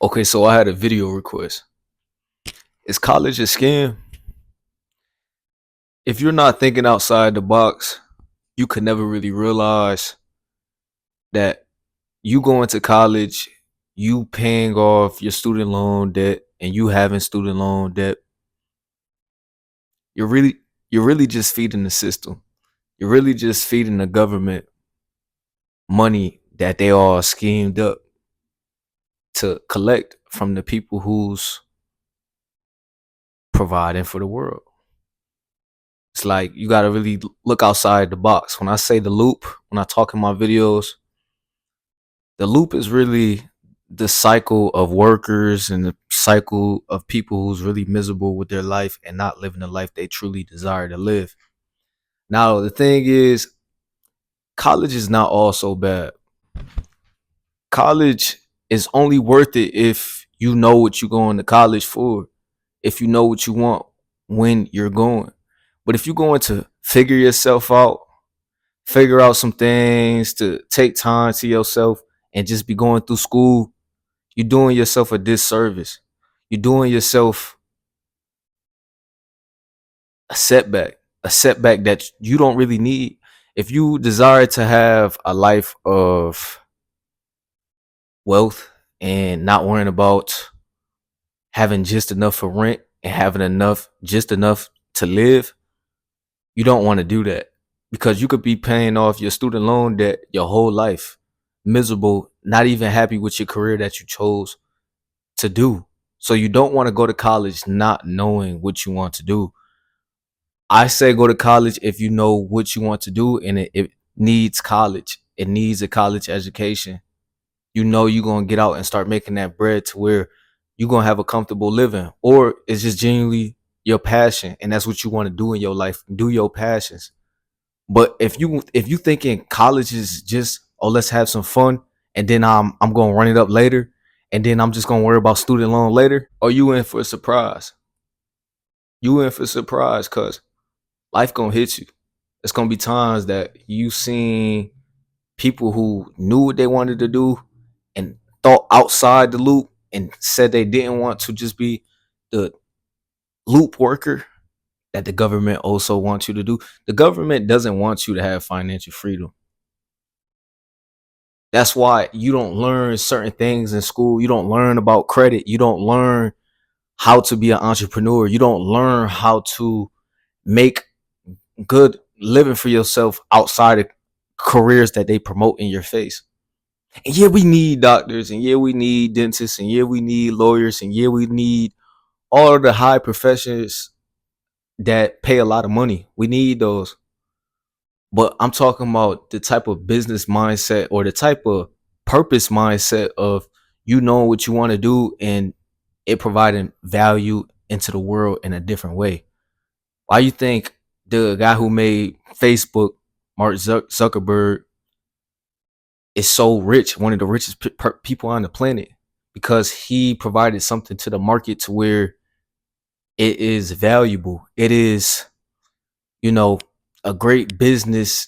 Okay, so I had a video request. Is college a scam? If you're not thinking outside the box, you could never really realize that you going to college, you paying off your student loan debt, and you having student loan debt. You're really you're really just feeding the system. You're really just feeding the government money that they all schemed up to collect from the people who's providing for the world. It's like you got to really look outside the box. When I say the loop, when I talk in my videos, the loop is really the cycle of workers and the cycle of people who's really miserable with their life and not living the life they truly desire to live. Now, the thing is, college is not all so bad. College is only worth it if you know what you're going to college for, if you know what you want when you're going. But if you're going to figure yourself out, figure out some things, to take time to yourself and just be going through school, you're doing yourself a disservice. You're doing yourself a setback that you don't really need. If you desire to have a life of wealth and not worrying about having just enough for rent and having just enough to live, you don't want to do that because you could be paying off your student loan debt your whole life, miserable, not even happy with your career that you chose to do. So you don't want to go to college not knowing what you want to do. I say go to college if you know what you want to do and it needs college. It needs a college education. You know you're gonna get out and start making that bread to where you're gonna have a comfortable living. Or it's just genuinely your passion and that's what you want to do in your life. Do your passions. But if you thinking college is just, oh, let's have some fun and then I'm gonna run it up later and then I'm just gonna worry about student loan later, or you in for a surprise. You in for a surprise because life gonna hit you. It's gonna be times that you seen people who knew what they wanted to do and thought outside the loop and said they didn't want to just be the loop worker that the government also wants you to do. The government doesn't want you to have financial freedom. That's why you don't learn certain things in school. You don't learn about credit. You don't learn how to be an entrepreneur. You don't learn how to make good living for yourself outside of careers that they promote in your face. And yeah, we need doctors, and yeah, we need dentists, and yeah, we need lawyers, and yeah, we need all of the high professions that pay a lot of money. We need those. But I'm talking about the type of business mindset or the type of purpose mindset of you knowing what you want to do and it providing value into the world in a different way. Why you think the guy who made Facebook, Mark Zuckerberg, is so rich, one of the richest people on the planet? Because he provided something to the market to where it is valuable. It is, you know, a great business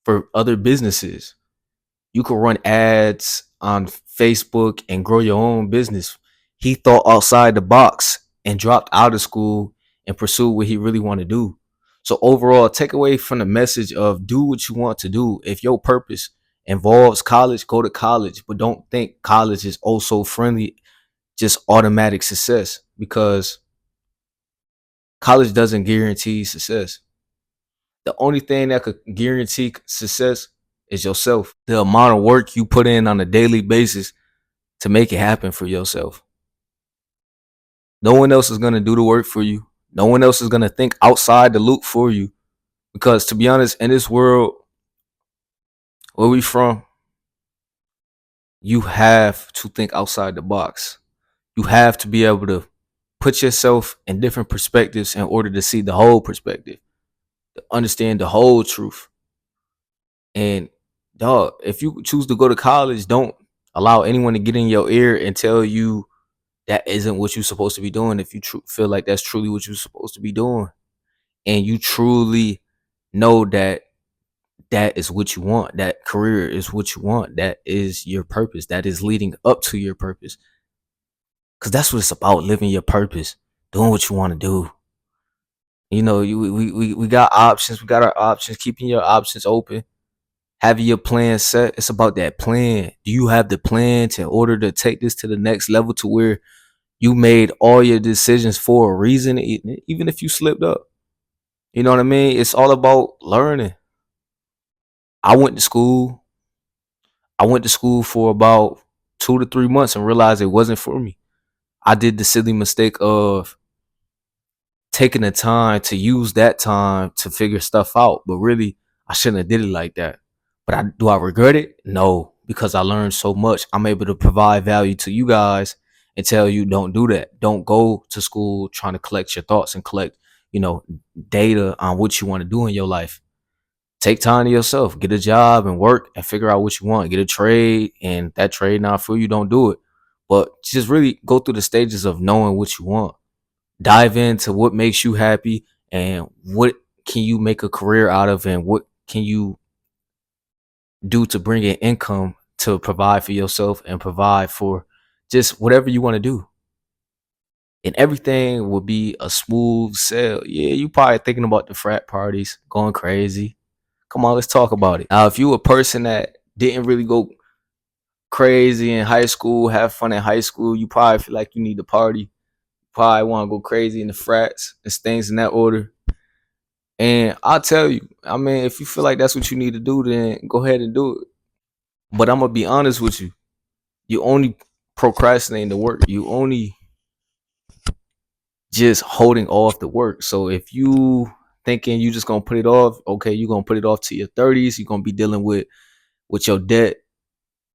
for other businesses. You can run ads on Facebook and grow your own business. He thought outside the box and dropped out of school and pursued what he really wanted to do. So overall, take away from the message of do what you want to do. If your purpose involves college, go to college, but don't think college is also friendly, just automatic success, because college doesn't guarantee success. The only thing that could guarantee success is yourself. The amount of work you put in on a daily basis to make it happen for yourself. No one else is going to do the work for you. No one else is going to think outside the loop for you. Because to be honest, in this world where we from, you have to think outside the box. You have to be able to put yourself in different perspectives in order to see the whole perspective, to understand the whole truth. And dog, if you choose to go to college, don't allow anyone to get in your ear and tell you that isn't what you're supposed to be doing. If you feel like that's truly what you're supposed to be doing, and you truly know that that is what you want, that career is what you want, that is your purpose, that is leading up to your purpose, Cause that's what it's about, living your purpose, doing what you want to do. You know, we got options. We got our options. Keeping your options open. Having your plan set. It's about that plan. Do you have the plan to in order to take this to the next level to where you made all your decisions for a reason, even if you slipped up? You know what I mean? It's all about learning. I went to school. I went to school for about 2 to 3 months and realized it wasn't for me. I did the silly mistake of taking the time to use that time to figure stuff out, but really I shouldn't have did it like that. But do I regret it? No, because I learned so much. I'm able to provide value to you guys and tell you don't do that. Don't go to school trying to collect your thoughts and collect, you know, data on what you want to do in your life. Take time to yourself, get a job and work and figure out what you want. Get a trade, and that trade not for you, don't do it. But just really go through the stages of knowing what you want. Dive into what makes you happy and what can you make a career out of, and what can you do to bring in income to provide for yourself and provide for just whatever you want to do. And everything will be a smooth sail. Yeah, you probably thinking about the frat parties, going crazy. Come on, let's talk about it. Now, if you a person that didn't really go crazy in high school, have fun in high school, you probably feel like you need to party. Probably want to go crazy in the frats and things in that order. And I'll tell you, I mean, if you feel like that's what you need to do, then go ahead and do it. But I'm gonna be honest with you. You only procrastinating the work. You only just holding off the work. So if you thinking you just gonna put it off, okay, you're gonna put it off to your 30s. You're gonna be dealing with your debt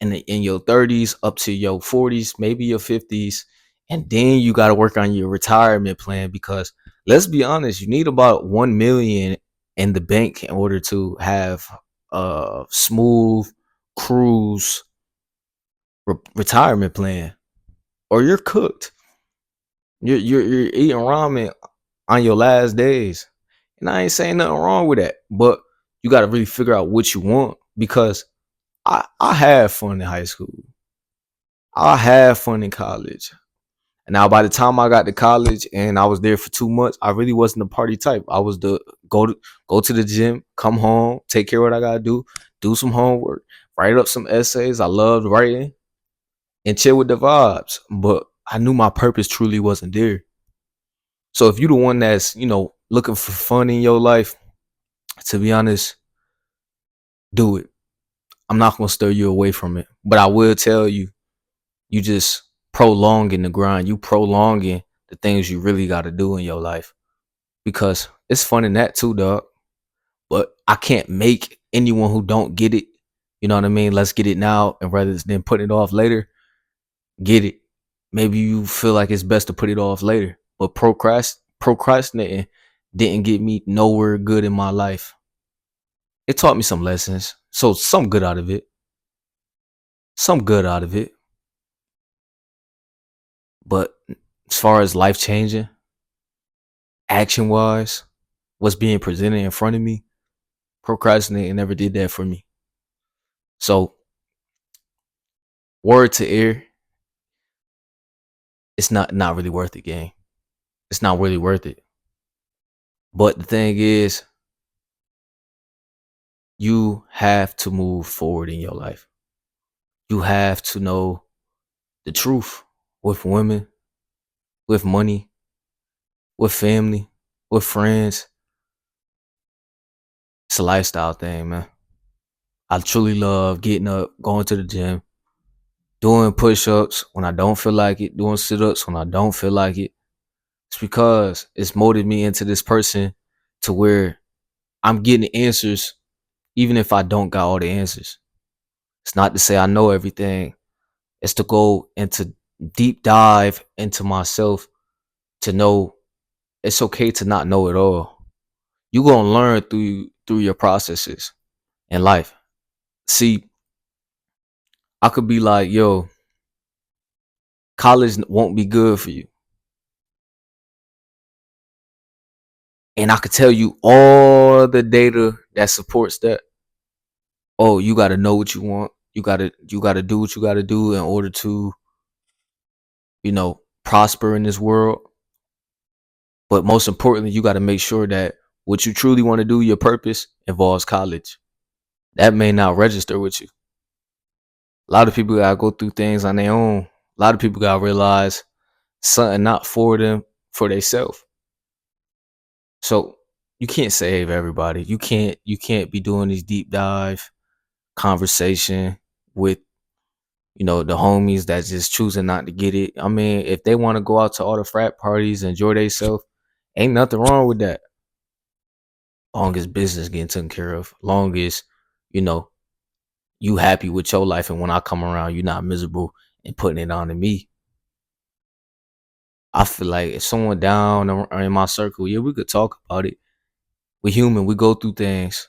in your 30s up to your 40s, maybe your 50s, and then you got to work on your retirement plan, because let's be honest, you need about 1 million in the bank in order to have a smooth cruise retirement plan, or you're cooked. You're eating ramen on your last days. And I ain't saying nothing wrong with that, but you got to really figure out what you want, because I had fun in high school. I had fun in college. And now by the time I got to college and I was there for 2 months, I really wasn't the party type. I was the go to the gym, come home, take care of what I gotta do some homework, write up some essays. I loved writing and chill with the vibes. But I knew my purpose truly wasn't there. So if you the one that's, looking for fun in your life, to be honest, do it. I'm not gonna stir you away from it. But I will tell you, you just prolonging the grind. You prolonging the things you really got to do in your life, because it's fun in that too, dog. But I can't make anyone who don't get it. You know what I mean? Let's get it now, and rather than putting it off later, get it. Maybe you feel like it's best to put it off later, but procrastinating didn't get me nowhere good in my life. It taught me some lessons, so some good out of it. Some good out of it. But as far as life changing, action wise, what's being presented in front of me, procrastinating never did that for me. So, word to ear, it's not really worth it, gang. It's not really worth it. But the thing is, you have to move forward in your life. You have to know the truth with women, with money, with family, with friends. It's a lifestyle thing, man. I truly love getting up, going to the gym, doing push-ups when I don't feel like it, doing sit-ups when I don't feel like it. It's because it's molded me into this person to where I'm getting answers even if I don't got all the answers. It's not to say I know everything. It's to go into deep dive into myself to know it's okay to not know it all. You gonna learn through your processes in life. See, I could be like, yo, college won't be good for you. And I could tell you all the data that supports that. Oh, you gotta know what you want. You gotta do what you gotta do in order to, prosper in this world. But most importantly, you got to make sure that what you truly want to do, your purpose, involves college. That may not register with you. A lot of people got to go through things on their own. A lot of people got to realize something not for them, for themselves. So you can't save everybody. You can't be doing these deep dive conversation with the homies that just choosing not to get it. I mean, if they want to go out to all the frat parties, enjoy themselves, ain't nothing wrong with that. Long as business getting taken care of, long as you know you happy with your life, and when I come around, you're not miserable and putting it on to me. I feel like if someone down or in my circle, yeah, we could talk about it. We human, we go through things,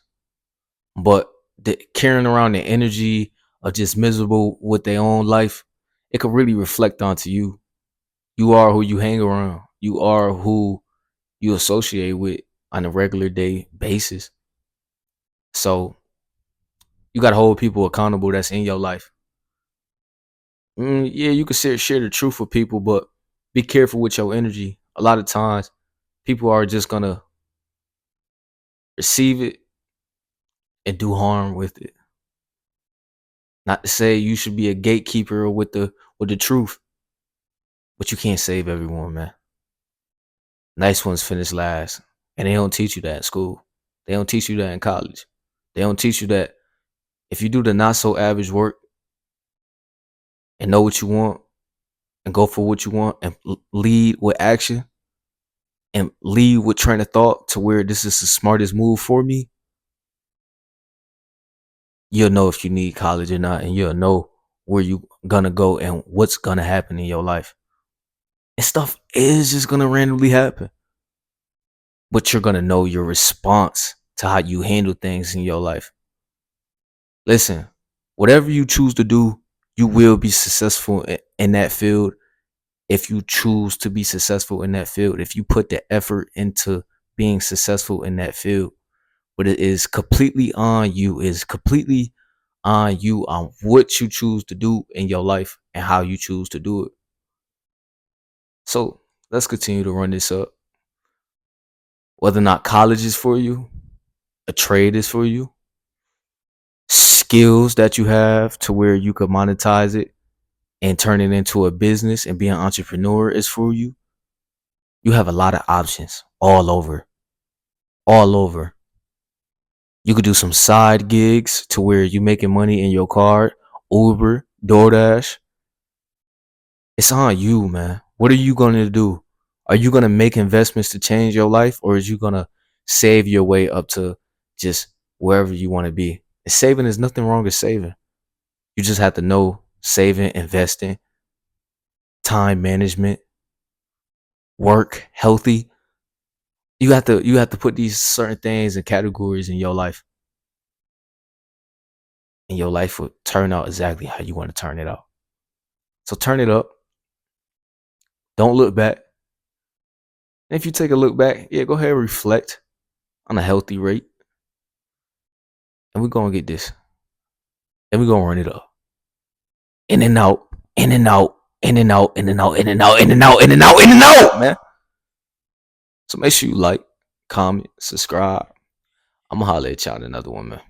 but carrying around the energy of just miserable with their own life, it could really reflect onto you. You are who you hang around. You are who you associate with on a regular day basis. So you got to hold people accountable that's in your life. Yeah, you can share the truth with people, but be careful with your energy. A lot of times, people are just gonna receive it and do harm with it. Not to say you should be a gatekeeper with the truth, but you can't save everyone, man. Nice ones finish last, and they don't teach you that in school. They don't teach you that in college. They don't teach you that if you do the not so average work and know what you want and go for what you want and lead with action and lead with train of thought to where this is the smartest move for me, you'll know if you need college or not, and you'll know where you gonna go and what's gonna happen in your life. And stuff is just gonna randomly happen. But you're gonna know your response to how you handle things in your life. Listen, whatever you choose to do, you will be successful in that field if you choose to be successful in that field. If you put the effort into being successful in that field. But it is completely on you. It is completely on you on what you choose to do in your life and how you choose to do it. So let's continue to run this up. Whether or not college is for you, a trade is for you, skills that you have to where you could monetize it and turn it into a business and be an entrepreneur is for you. You have a lot of options all over. All over. You could do some side gigs to where you making money in your car, Uber, DoorDash. It's on you, man. What are you going to do? Are you going to make investments to change your life, or is you going to save your way up to just wherever you want to be? And saving is nothing wrong with saving. You just have to know saving, investing, time management, work, healthy. You have to put these certain things and categories in your life. And your life will turn out exactly how you want to turn it out. So turn it up. Don't look back. And if you take a look back, yeah, go ahead and reflect on a healthy rate. And we're gonna get this. And we're gonna run it up. In and out, in and out, in and out, in and out, in and out, in and out, in and out, in and out, man. So make sure you like, comment, subscribe. I'm gonna holler at y'all in another one, man.